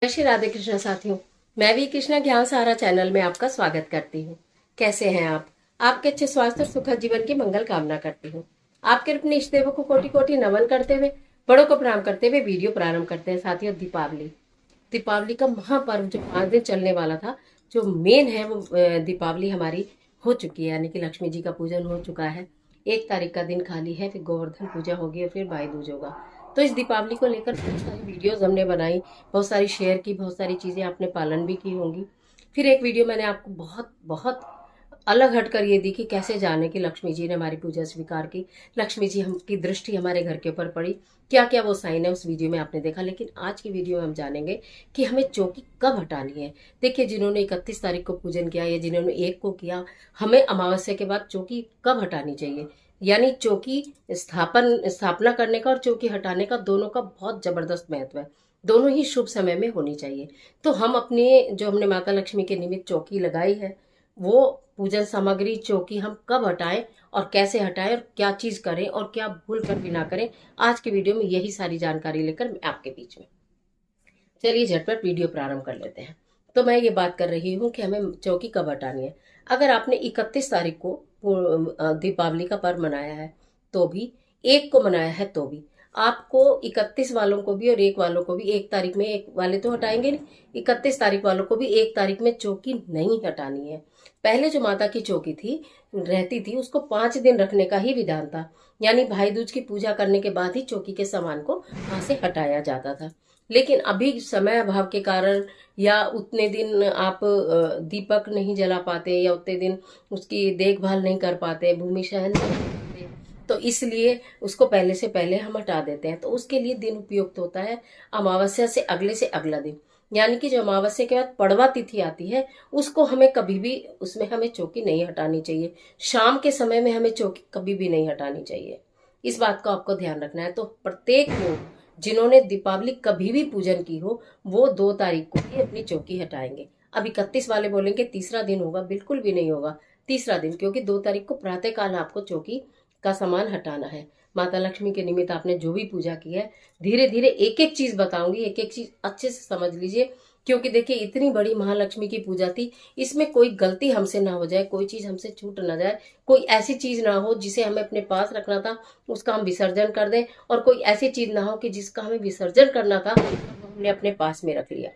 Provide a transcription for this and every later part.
जय श्री राधे कृष्ण साथियों। मैं भी कृष्णा ज्ञान सारा चैनल में आपका स्वागत करती हूँ। कैसे हैं आप? आपके अच्छे स्वास्थ्य और सुखद जीवन की मंगल कामना करती हूँ। आपके अपने इष्ट देवों को कोटि कोटि नमन करते हुए, बड़ों को प्रणाम करते हुए वीडियो प्रारंभ करते हैं। साथियों, दीपावली का महापर्व जो 5 दिन चलने वाला था, जो मेन है वो दीपावली हमारी हो चुकी है, यानी कि लक्ष्मी जी का पूजन हो चुका है। 1 तारीख का दिन खाली है, फिर गोवर्धन पूजा होगी और फिर भाई दूज होगा। तो इस दीपावली को लेकर बहुत सारी वीडियोस हमने बनाई, बहुत सारी शेयर की, बहुत सारी चीज़ें आपने पालन भी की होंगी। फिर एक वीडियो मैंने आपको बहुत बहुत अलग हटकर ये दी कि कैसे जाने कि लक्ष्मी जी ने हमारी पूजा स्वीकार की, लक्ष्मी जी हम की दृष्टि हमारे घर के ऊपर पड़ी। क्या क्या वो साइन है उस वीडियो में आपने देखा। लेकिन आज की वीडियो में हम जानेंगे कि हमें चौकी कब हटानी है। देखिए, जिन्होंने 31 तारीख को पूजन किया या जिन्होंने 1 को किया, हमें अमावस्या के बाद चौकी कब हटानी चाहिए। यानी चौकी स्थापना करने का और चौकी हटाने का, दोनों का बहुत जबरदस्त महत्व है। दोनों ही शुभ समय में होनी चाहिए। तो हम अपने जो हमने माता लक्ष्मी के निमित्त चौकी लगाई है, वो पूजन सामग्री चौकी हम कब हटाएं और कैसे हटाएं और क्या चीज करें और क्या भूल कर भी ना करें, आज की वीडियो में यही सारी जानकारी लेकर मैं आपके बीच में। चलिए झटपट वीडियो प्रारंभ कर लेते हैं। तो मैं ये बात कर रही हूँ कि हमें चौकी कब हटानी है। अगर आपने 31 तारीख को दीपावली का पर्व मनाया है तो भी, 1 को मनाया है तो भी, आपको 31 वालों को भी और 1 वालों को भी, 1 तारीख में 1 वाले तो हटाएंगे नहीं, 31 तारीख वालों को भी 1 तारीख में चौकी नहीं हटानी है। पहले जो माता की चौकी थी रहती थी, उसको 5 दिन रखने का ही विधान था। यानी भाई दूज की पूजा करने के बाद ही चौकी के सामान को वहां से हटाया जाता था। लेकिन अभी समय अभाव के कारण, या उतने दिन आप दीपक नहीं जला पाते, या उतने दिन उसकी देखभाल नहीं कर पाते, भूमि सहन नहीं कर पाते, तो इसलिए उसको पहले से पहले हम हटा देते हैं। तो उसके लिए दिन उपयुक्त होता है अमावस्या से अगला दिन। यानी कि जो अमावस्या के बाद पड़वा तिथि आती है, उसको हमें कभी भी, उसमें हमें चौकी नहीं हटानी चाहिए। शाम के समय में हमें चौकी कभी भी नहीं हटानी चाहिए। इस बात को आपको ध्यान रखना है। तो प्रत्येक लोग जिन्होंने दीपावली कभी भी पूजन की हो, वो 2 तारीख को ही अपनी चौकी हटाएंगे। अब 31 वाले बोलेंगे तीसरा दिन होगा, बिल्कुल भी नहीं होगा तीसरा दिन, क्योंकि 2 तारीख को प्रातः काल आपको चौकी का सामान हटाना है। माता लक्ष्मी के निमित्त आपने जो भी पूजा की है, धीरे धीरे एक एक चीज बताऊंगी, एक एक चीज अच्छे से समझ लीजिए। क्योंकि देखिए, इतनी बड़ी महालक्ष्मी की पूजा थी, इसमें कोई गलती हमसे ना हो जाए, कोई चीज हमसे छूट ना जाए, कोई ऐसी चीज ना हो जिसे हमें अपने पास रखना था उसका हम विसर्जन कर दें, और कोई ऐसी चीज ना हो कि जिसका हमें विसर्जन करना था वो हमने अपने पास में रख लिया।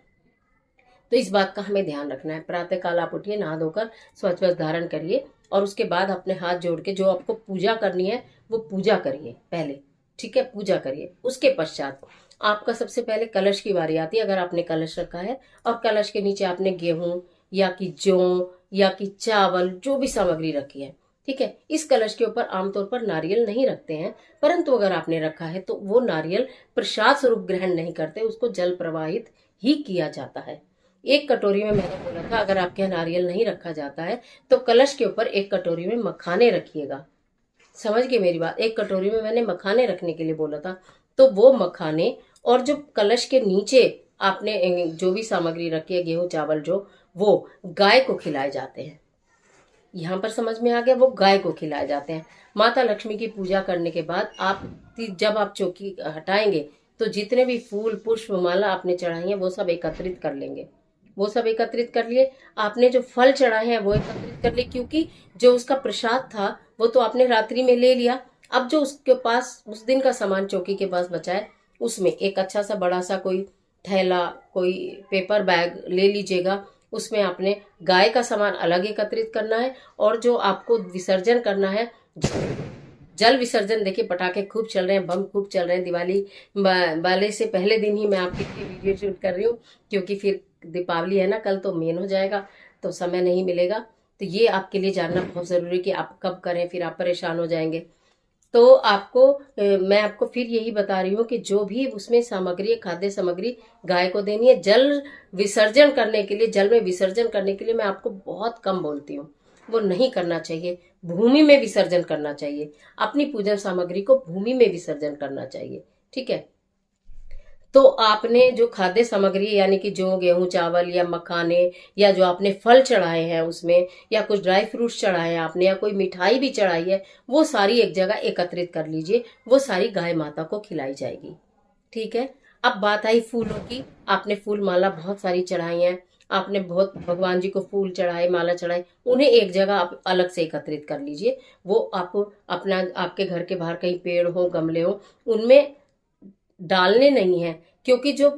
तो इस बात का हमें ध्यान रखना है। प्रातः काल आप उठिए, नहा धोकर स्वच्छ वस्त्र धारण करिए, और उसके बाद अपने हाथ जोड़ के जो आपको पूजा करनी है वो पूजा करिए पहले। ठीक है, पूजा करिए। उसके पश्चात आपका सबसे पहले कलश की बारी आती है। अगर आपने कलश रखा है और कलश के नीचे आपने गेहूं या कि जौ या कि चावल, जो भी सामग्री रखी है, ठीक है, इस कलश के ऊपर आमतौर पर नारियल नहीं रखते हैं, परंतु अगर आपने रखा है तो वो नारियल प्रसाद स्वरूप ग्रहण नहीं करते, उसको जल प्रवाहित ही किया जाता है। एक कटोरी में, मैंने बोला था अगर आपके यहाँ नारियल नहीं रखा जाता है तो कलश के ऊपर एक कटोरी में मखाने रखिएगा। समझ गए मेरी बात? एक कटोरी में मैंने मखाने रखने के लिए बोला था। तो वो मखाने और जो कलश के नीचे आपने जो भी सामग्री रखी है, गेहूं चावल जो, वो गाय को खिलाए जाते हैं। यहाँ पर समझ में आ गया, वो गाय को खिलाए जाते हैं। माता लक्ष्मी की पूजा करने के बाद आप, जब आप चौकी हटाएंगे, तो जितने भी फूल पुष्प माला आपने चढ़ाई है वो सब एकत्रित कर लेंगे। वो सब एकत्रित कर लिए। आपने जो फल चढ़ाए हैं वो एकत्रित कर लिए, क्योंकि जो उसका प्रसाद था वो तो आपने रात्रि में ले लिया। अब जो उसके पास उस दिन का सामान चौकी के पास बचा है, उसमें एक अच्छा सा बड़ा सा कोई थैला, कोई पेपर बैग ले लीजिएगा। उसमें आपने गाय का सामान अलग एकत्रित करना है, और जो आपको विसर्जन करना है, जल विसर्जन। देखिए, पटाखे खूब चल रहे हैं, बम खूब चल रहे हैं। दिवाली वाले से पहले दिन ही मैं आपके लिए वीडियो शूट कर रही हूँ, क्योंकि फिर दीपावली है ना, कल तो मेन हो जाएगा, तो समय नहीं मिलेगा। तो ये आपके लिए जानना बहुत जरूरी है कि आप कब करें, फिर आप परेशान हो जाएंगे। तो आपको मैं आपको फिर यही बता रही हूँ कि जो भी उसमें सामग्री है, खाद्य सामग्री, गाय को देनी है। जल विसर्जन करने के लिए, जल में विसर्जन करने के लिए मैं आपको बहुत कम बोलती हूँ, वो नहीं करना चाहिए। भूमि में विसर्जन करना चाहिए। अपनी पूजन सामग्री को भूमि में विसर्जन करना चाहिए। ठीक है। तो आपने जो खाद्य सामग्री, यानी कि जो गेहूं चावल या मखाने, या जो आपने फल चढ़ाए हैं उसमें, या कुछ ड्राई फ्रूट्स चढ़ाए हैं आपने, या कोई मिठाई भी चढ़ाई है, वो सारी एक जगह एकत्रित कर लीजिए। वो सारी गाय माता को खिलाई जाएगी। ठीक है। अब बात आई फूलों की। आपने फूल माला बहुत सारी चढ़ाई है, आपने बहुत भगवान जी को फूल चढ़ाए, माला चढ़ाई, उन्हें एक जगह आप अलग से एकत्रित कर लीजिए। वो आपको अपना, आपके घर के बाहर कहीं पेड़ हो, गमले हो, उनमें डालने नहीं है। क्योंकि जो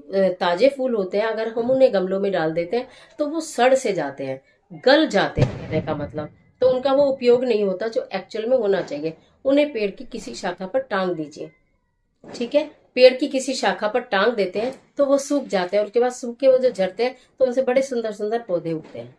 ताजे फूल होते हैं, अगर हम उन्हें गमलों में डाल देते हैं तो वो सड़ से जाते हैं, गल जाते हैं कहने का मतलब, तो उनका वो उपयोग नहीं होता जो एक्चुअल में होना चाहिए। उन्हें पेड़ की किसी शाखा पर टांग दीजिए, ठीक है। पेड़ की किसी शाखा पर टांग देते हैं तो वो सूख जाते हैं, और उसके बाद सूख के वो जो झड़ते हैं तो उनसे बड़े सुंदर सुंदर पौधे उगते हैं।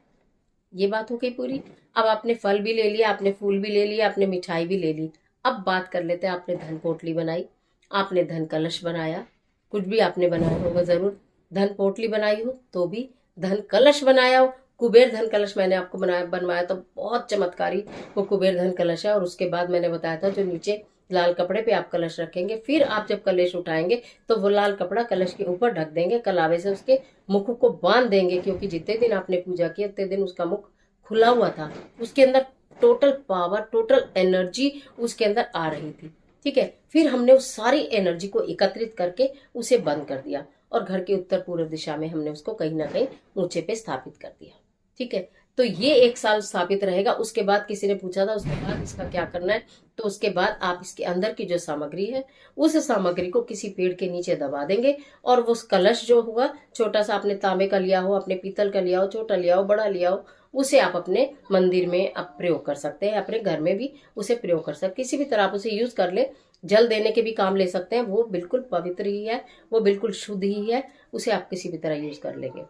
ये बात हो गई पूरी। अब आपने फल भी ले लिया, आपने फूल भी ले लिया, आपने मिठाई भी ले ली। अब बात कर लेते हैं, आपने धन पोटली बनाई, आपने धन कलश बनाया, कुछ भी आपने बनाया होगा जरूर। धन पोटली बनाई हो तो भी, धन कलश बनाया हो, कुबेर धन कलश मैंने आपको बनाया बनवाया तो बहुत चमत्कारी वो कुबेर धन कलश है। और उसके बाद मैंने बताया था जो नीचे लाल कपड़े पे आप कलश रखेंगे, फिर आप जब कलश उठाएंगे तो वो लाल कपड़ा कलश के ऊपर ढक देंगे, कलावे से उसके मुख को बांध देंगे, क्योंकि जितने दिन आपने पूजा की उतने दिन उसका मुख खुला हुआ था, उसके अंदर टोटल पावर, टोटल एनर्जी उसके अंदर आ रही थी, ठीक है। फिर हमने उस सारी एनर्जी को एकत्रित करके उसे बंद कर दिया, और घर के उत्तर पूर्व दिशा में हमने उसको कहीं ना कहीं ऊंचे पे स्थापित कर दिया, ठीक है। तो ये 1 साल स्थापित रहेगा। उसके बाद किसी ने पूछा था उसके बाद इसका क्या करना है, तो उसके बाद आप इसके अंदर की जो सामग्री है उस सामग्री को किसी पेड़ के नीचे दबा देंगे, और वो कलश जो होगा, छोटा सा आपने तांबे का लिया हो, अपने पीतल का लिया हो, छोटा लिया हो, बड़ा लिया हो, उसे आप अपने मंदिर में आप प्रयोग कर सकते हैं, अपने घर में भी उसे प्रयोग कर सकते हैं, किसी भी तरह आप उसे यूज कर ले। जल देने के भी काम ले सकते हैं, वो बिल्कुल पवित्र ही है, वो बिल्कुल शुद्ध ही है, उसे आप किसी भी तरह यूज कर लेंगे।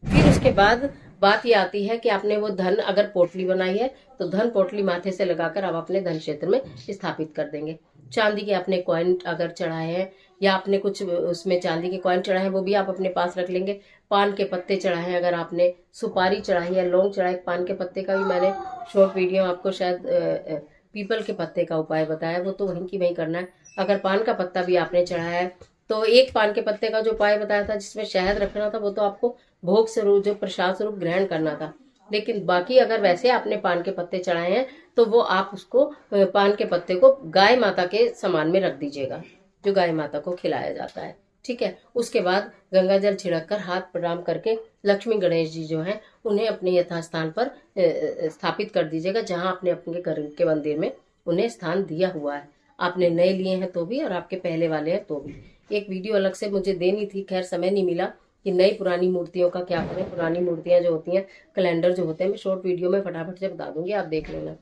फिर उसके बाद बात ये आती है कि आपने वो धन अगर पोटली बनाई है तो धन पोटली माथे से लगाकर आप अपने धन क्षेत्र में स्थापित कर देंगे। चांदी के आपने कॉइन अगर चढ़ाए हैं, या आपने कुछ उसमें चांदी के कॉइन चढ़ाए हैं, वो भी आप अपने पास रख लेंगे। पान के पत्ते चढ़ाए हैं, अगर आपने सुपारी चढ़ाई है, लौंग चढ़ाए, पान के पत्ते का भी मैंने शॉर्ट वीडियो आपको शायद पीपल के पत्ते का उपाय बताया, वो तो वहीं की वहीं करना है। अगर पान का पत्ता भी आपने चढ़ाया है तो एक पान के पत्ते का जो उपाय बताया था जिसमें शहद रखना था, वो तो आपको भोग स्वरूप, जो प्रसाद स्वरूप ग्रहण करना था। लेकिन बाकी अगर वैसे आपने पान के पत्ते चढ़ाए हैं तो वो आप उसको पान के पत्ते को गाय माता के समान में रख दीजिएगा, जो गाय माता को खिलाया जाता है, ठीक है। उसके बाद गंगा जल छिड़क कर हाथ प्रणाम करके लक्ष्मी गणेश जी जो हैं उन्हें अपने यथास्थान पर स्थापित कर दीजिएगा, जहां आपने अपने घर के मंदिर में उन्हें स्थान दिया हुआ है। आपने नए लिए हैं तो भी, और आपके पहले वाले हैं तो भी। एक वीडियो अलग से मुझे देनी थी, खैर समय नहीं मिला कि नई पुरानी मूर्तियों का क्या करें। पुरानी मूर्तियां जो होती हैं, कैलेंडर जो होते हैं, मैं शॉर्ट वीडियो में फटाफट से बता दूंगी, आप देख लेना।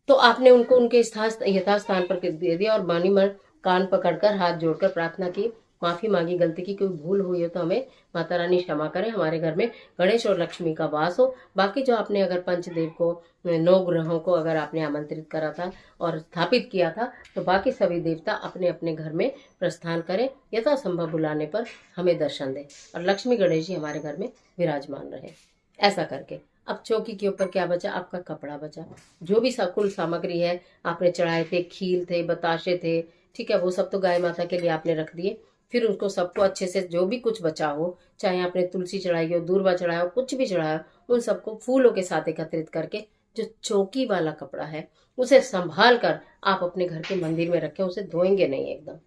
तो आपने उनको उनके यथास्थान पर दे दिया, और बानी मन कान पकड़कर हाथ जोड़कर प्रार्थना की, माफी मांगी, गलती की कोई भूल हुई हो तो हमें माता रानी क्षमा करें, हमारे घर में गणेश और लक्ष्मी का वास हो। बाकी जो आपने अगर पंचदेव को, 9 ग्रहों को अगर आपने आमंत्रित करा था और स्थापित किया था, तो बाकी सभी देवता अपने अपने घर में प्रस्थान करें, यथासंभव बुलाने पर हमें दर्शन दें, और लक्ष्मी गणेश जी हमारे घर में विराजमान रहे। ऐसा करके अब चौकी के ऊपर क्या बचा, आपका कपड़ा बचा। जो भी कुल सामग्री है आपने चढ़ाए थे, खील थे, बताशे थे, ठीक है, वो सब तो गाय माता के लिए आपने रख दिए। फिर उनको सबको अच्छे से, जो भी कुछ बचा हो, चाहे आपने तुलसी चढ़ाई हो, दूर्वा चढ़ाया हो, कुछ भी चढ़ाया हो, उन सबको फूलों के साथ एकत्रित करके जो चौकी वाला कपड़ा है उसे संभाल कर आप अपने घर के मंदिर में रखें, उसे धोएंगे नहीं एकदम,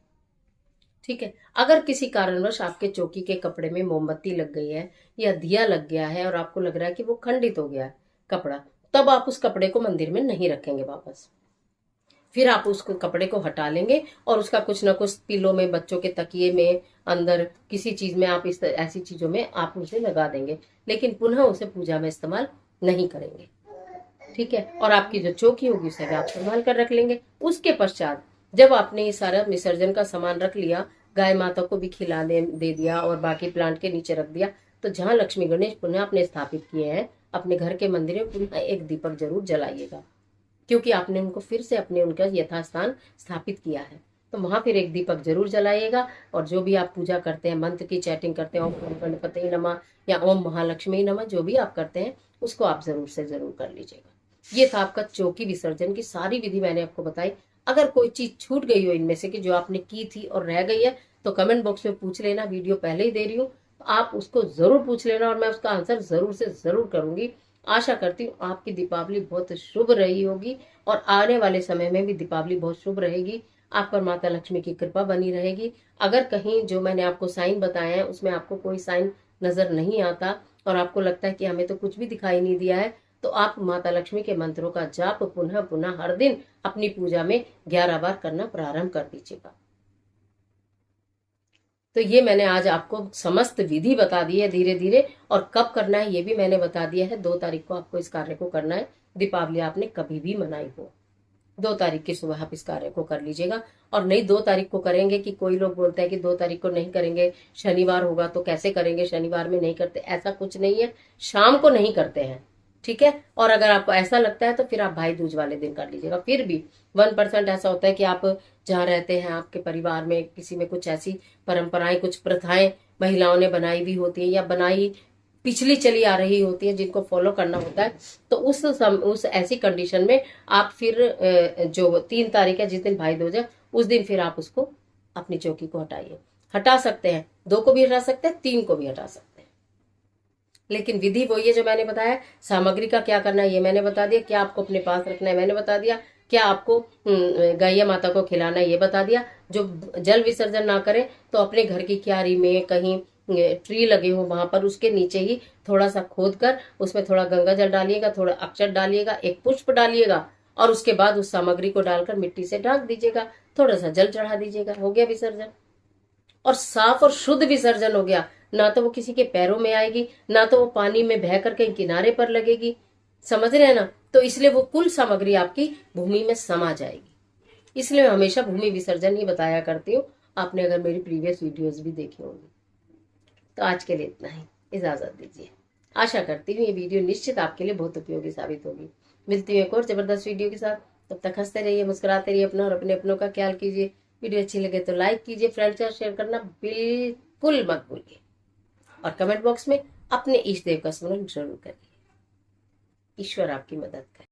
ठीक है। अगर किसी कारणवश आपके चौकी के कपड़े में मोमबत्ती लग गई है या दिया लग गया है और आपको लग रहा है कि वो खंडित हो गया है कपड़ा, तब आप उस कपड़े को मंदिर में नहीं रखेंगे वापस। फिर आप उस कपड़े को हटा लेंगे और उसका कुछ ना कुछ पिलो में, बच्चों के तकिए में, अंदर किसी चीज में, आप इस ऐसी चीजों में आप उसे लगा देंगे, लेकिन पुनः उसे पूजा में इस्तेमाल नहीं करेंगे, ठीक है। और आपकी जो चौकी होगी उसे भी आप संभाल कर रख लेंगे। उसके पश्चात जब आपने ये सारा विसर्जन का सामान रख लिया, गाय माता को भी खिला दे दिया और बाकी प्लांट के नीचे रख दिया, तो जहां लक्ष्मी गणेश पुनः आपने स्थापित किए हैं अपने घर के मंदिर में, पुनः एक दीपक जरूर जलाइएगा, क्योंकि आपने उनको फिर से अपने उनका यथास्थान स्थापित किया है। तो वहां फिर एक दीपक जरूर जलाइएगा, और जो भी आप पूजा करते हैं, मंत्र की चैटिंग करते हैं, ओम गणपति नमः या ओम महालक्ष्मी नमः, जो भी आप करते हैं उसको आप जरूर से जरूर कर लीजिएगा। ये था आपका चौकी विसर्जन की सारी विधि मैंने आपको बताई। अगर कोई चीज छूट गई हो इनमें से कि जो आपने की थी और रह गई है, तो कमेंट बॉक्स में पूछ लेना, वीडियो पहले ही दे रही हूँ, तो आप उसको जरूर पूछ लेना और मैं उसका आंसर जरूर से जरूर करूंगी। आशा करती हूँ आपकी दीपावली बहुत शुभ रही होगी, और आने वाले समय में भी दीपावली बहुत शुभ रहेगी। आप पर माता लक्ष्मी की कृपा बनी रहेगी। अगर कहीं जो मैंने आपको साइन बताया है उसमें आपको कोई साइन नजर नहीं आता और आपको लगता है कि हमें तो कुछ भी दिखाई नहीं दिया है, तो आप माता लक्ष्मी के मंत्रों का जाप पुनः पुनः हर दिन अपनी पूजा में 11 बार करना प्रारंभ कर दीजिएगा। तो ये मैंने आज आपको समस्त विधि बता दी है धीरे धीरे, और कब करना है ये भी मैंने बता दिया है। 2 तारीख को आपको इस कार्य को करना है। दीपावली आपने कभी भी मनाई हो, 2 तारीख की सुबह आप इस कार्य को कर लीजिएगा। और नहीं 2 तारीख को करेंगे, कि कोई लोग बोलते हैं कि 2 तारीख को नहीं करेंगे, शनिवार होगा तो कैसे करेंगे, शनिवार में नहीं करते, ऐसा कुछ नहीं है। शाम को नहीं करते हैं, ठीक है। और अगर आपको ऐसा लगता है तो फिर आप भाई दूज वाले दिन कर लीजिएगा। फिर भी 1% ऐसा होता है कि आप जहाँ रहते हैं आपके परिवार में किसी में कुछ ऐसी परंपराएं, कुछ प्रथाएं महिलाओं ने बनाई हुई होती है या बनाई पिछली चली आ रही होती है जिनको फॉलो करना होता है, तो उस ऐसी कंडीशन में आप फिर जो 3 तारीख है जिस दिन भाई दूज है उस दिन फिर आप उसको अपनी चौकी को हटाइए। हटा सकते हैं, 2 को भी हटा सकते हैं, 3 को भी हटा सकते हैं, लेकिन विधि वही है जो मैंने बताया। सामग्री का क्या करना है ये मैंने बता दिया, क्या आपको अपने पास रखना है मैंने बता दिया, क्या आपको गैया माता को खिलाना है ये बता दिया। जो जल विसर्जन ना करें तो अपने घर की क्यारी में कहीं ट्री लगे हो वहां पर उसके नीचे ही थोड़ा सा खोद कर उसमें थोड़ा गंगा जल डालिएगा, थोड़ा अक्षत डालिएगा, एक पुष्प डालिएगा, और उसके बाद उस सामग्री को डालकर मिट्टी से ढक दीजिएगा, थोड़ा सा जल चढ़ा दीजिएगा, हो गया विसर्जन। और साफ और शुद्ध विसर्जन हो गया। ना तो वो किसी के पैरों में आएगी, ना तो वो पानी में बहकर कहीं किनारे पर लगेगी, समझ रहे हैं ना। तो इसलिए वो कुल सामग्री आपकी भूमि में समा जाएगी। इसलिए मैं हमेशा भूमि विसर्जन ही बताया करती हूँ। आपने अगर मेरी प्रीवियस वीडियोस भी देखी होंगी। तो आज के लिए इतना ही, इजाजत दीजिए। आशा करती हूँ ये वीडियो निश्चित आपके लिए बहुत उपयोगी साबित होगी। मिलती हूँ एक और जबरदस्त वीडियो के साथ। तब तक हंसते रहिए, मुस्कुराते रहिए, अपना और अपने अपनों का ख्याल कीजिए। वीडियो अच्छी लगे तो लाइक कीजिए, फ्रेंड्स के साथ शेयर करना बिल्कुल मत भूलिए, और कमेंट बॉक्स में अपने इष्ट देव का स्मरण जरूर करिए। ईश्वर आपकी मदद करे।